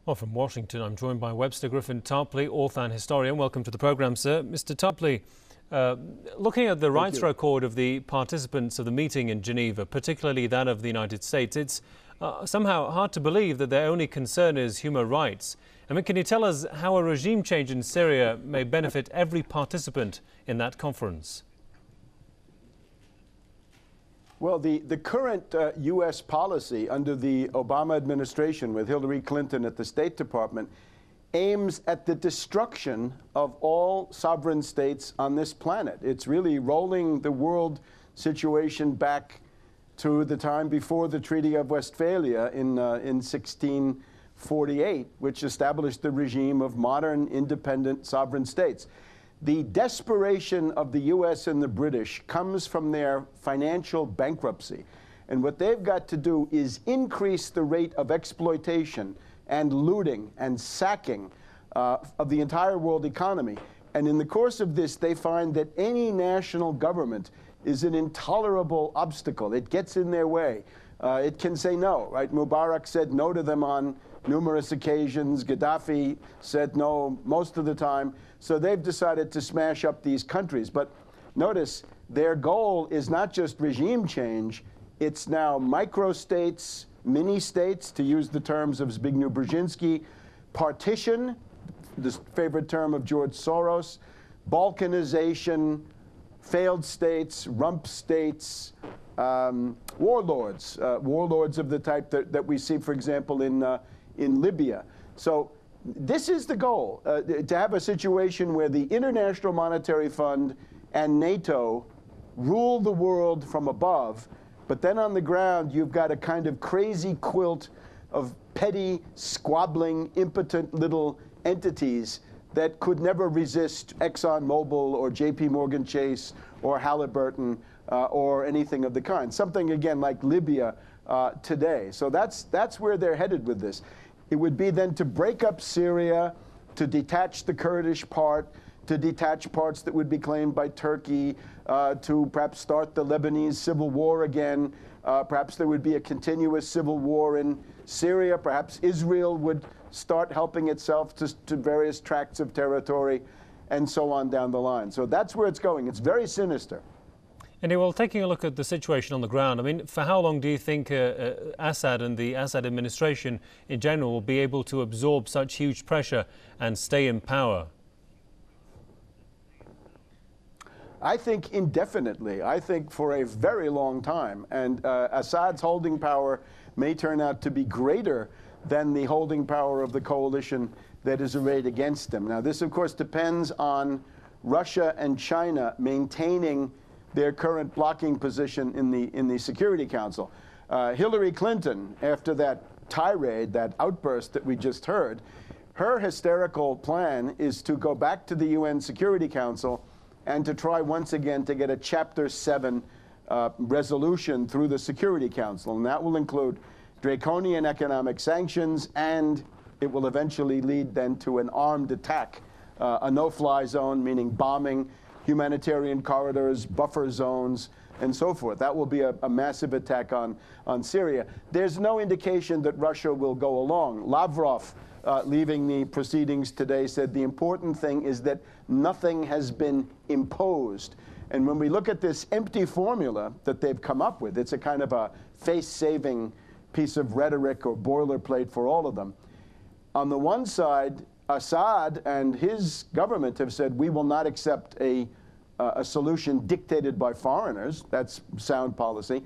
Well, from Washington, I'm joined by Webster Griffin Tarpley, author and historian. Welcome to the programme, sir. Mr. Tarpley, looking at the rights record of the participants of the meeting in Geneva, particularly that of the United States, it's somehow hard to believe that their only concern is human rights. I mean, can you tell us how a regime change in Syria may benefit every participant in that conference? Well, the current U.S. policy under the Obama administration with Hillary Clinton at the State Department aims at the destruction of all sovereign states on this planet. It's really rolling the world situation back to the time before the Treaty of Westphalia in 1648, which established the regime of modern, independent sovereign states. The desperation of the U.S. and the British comes from their financial bankruptcy. And what they've got to do is increase the rate of exploitation and looting and sacking of the entire world economy. And in the course of this, they find that any national government is an intolerable obstacle. It gets in their way. It can say no, right? Mubarak said no to them on numerous occasions. Gaddafi said no most of the time. So they've decided to smash up these countries. But notice, their goal is not just regime change. It's now microstates, mini-states, to use the terms of Zbigniew Brzezinski, partition, the favorite term of George Soros, Balkanization, failed states, rump states, warlords, warlords of the type that we see, for example, in Libya. So this is the goal, to have a situation where the International Monetary Fund and NATO rule the world from above, but then on the ground you've got a kind of crazy quilt of petty, squabbling, impotent little entities that could never resist ExxonMobil or JP Morgan Chase or Halliburton or anything of the kind. Something, again, like Libya today. So that's where they're headed with this. It would be then to break up Syria, to detach the Kurdish part, to detach parts that would be claimed by Turkey, to perhaps start the Lebanese civil war again. Perhaps there would be a continuous civil war in Syria. Perhaps Israel would start helping itself to various tracts of territory, and so on down the line. So that's where it's going. It's very sinister. Anyway, well, taking a look at the situation on the ground, I mean, for how long do you think Assad and the Assad administration in general will be able to absorb such huge pressure and stay in power? I think indefinitely. I think for a very long time. And Assad's holding power may turn out to be greater than the holding power of the coalition that is arrayed against him. Now, this, of course, depends on Russia and China maintaining their current blocking position in the Security Council. Hillary Clinton, after that tirade, that outburst that we just heard, her hysterical plan is to go back to the UN Security Council and to try once again to get a Chapter 7 resolution through the Security Council. And that will include draconian economic sanctions, and it will eventually lead then to an armed attack, a no-fly zone, meaning bombing, humanitarian corridors, buffer zones, and so forth. That will be a massive attack on Syria. There's no indication that Russia will go along. Lavrov, leaving the proceedings today, said the important thing is that nothing has been imposed. And when we look at this empty formula that they've come up with, it's a kind of a face-saving piece of rhetoric or boilerplate for all of them. On the one side, Assad and his government have said, we will not accept a solution dictated by foreigners. That's sound policy.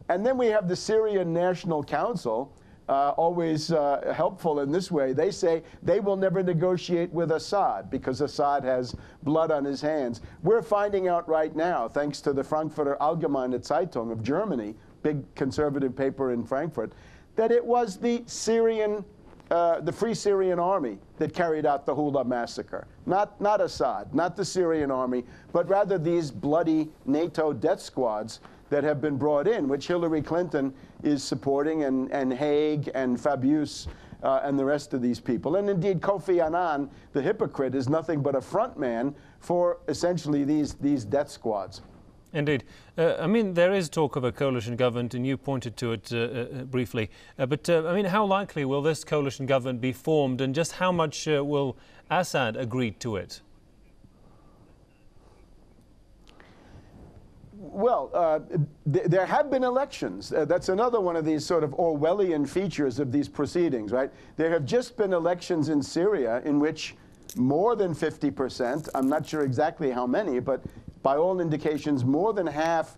And then we have the Syrian National Council, always helpful in this way. They say they will never negotiate with Assad because Assad has blood on his hands. We're finding out right now, thanks to the Frankfurter Allgemeine Zeitung of Germany, big conservative paper in Frankfurt, that it was the Free Syrian Army that carried out the Hula massacre. Not Assad, not the Syrian army, but rather these bloody NATO death squads that have been brought in, which Hillary Clinton is supporting, and Haig and Fabius and the rest of these people. And indeed, Kofi Annan, the hypocrite, is nothing but a front man for essentially these death squads. Indeed. I mean, there is talk of a coalition government, and you pointed to it briefly. But I mean, how likely will this coalition government be formed, and just how much will Assad agree to it? Well, there have been elections. That's another one of these sort of Orwellian features of these proceedings, right? There have just been elections in Syria in which more than 50%, I'm not sure exactly how many, but by all indications, more than half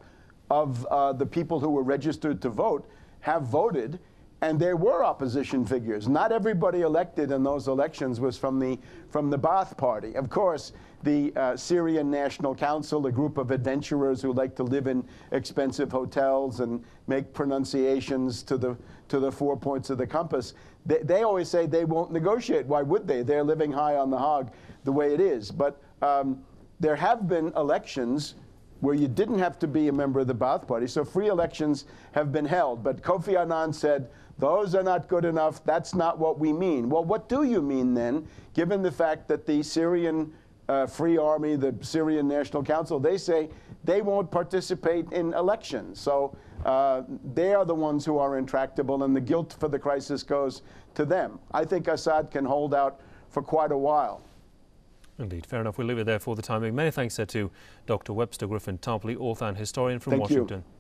of the people who were registered to vote have voted, and there were opposition figures. Not everybody elected in those elections was from the Ba'ath Party. Of course, the Syrian National Council, a group of adventurers who like to live in expensive hotels and make pronunciations to the 4 points of the compass, they always say they won't negotiate. Why would they? They're living high on the hog the way it is. But there have been elections where you didn't have to be a member of the Ba'ath Party, so free elections have been held. But Kofi Annan said, those are not good enough, that's not what we mean. Well, what do you mean then, given the fact that the Syrian Free Army, the Syrian National Council, they say they won't participate in elections. So they are the ones who are intractable, and the guilt for the crisis goes to them. I think Assad can hold out for quite a while. Indeed, fair enough. We'll leave it there for the time being. Many thanks to Dr. Webster Griffin Tarpley, author and historian from Washington. You.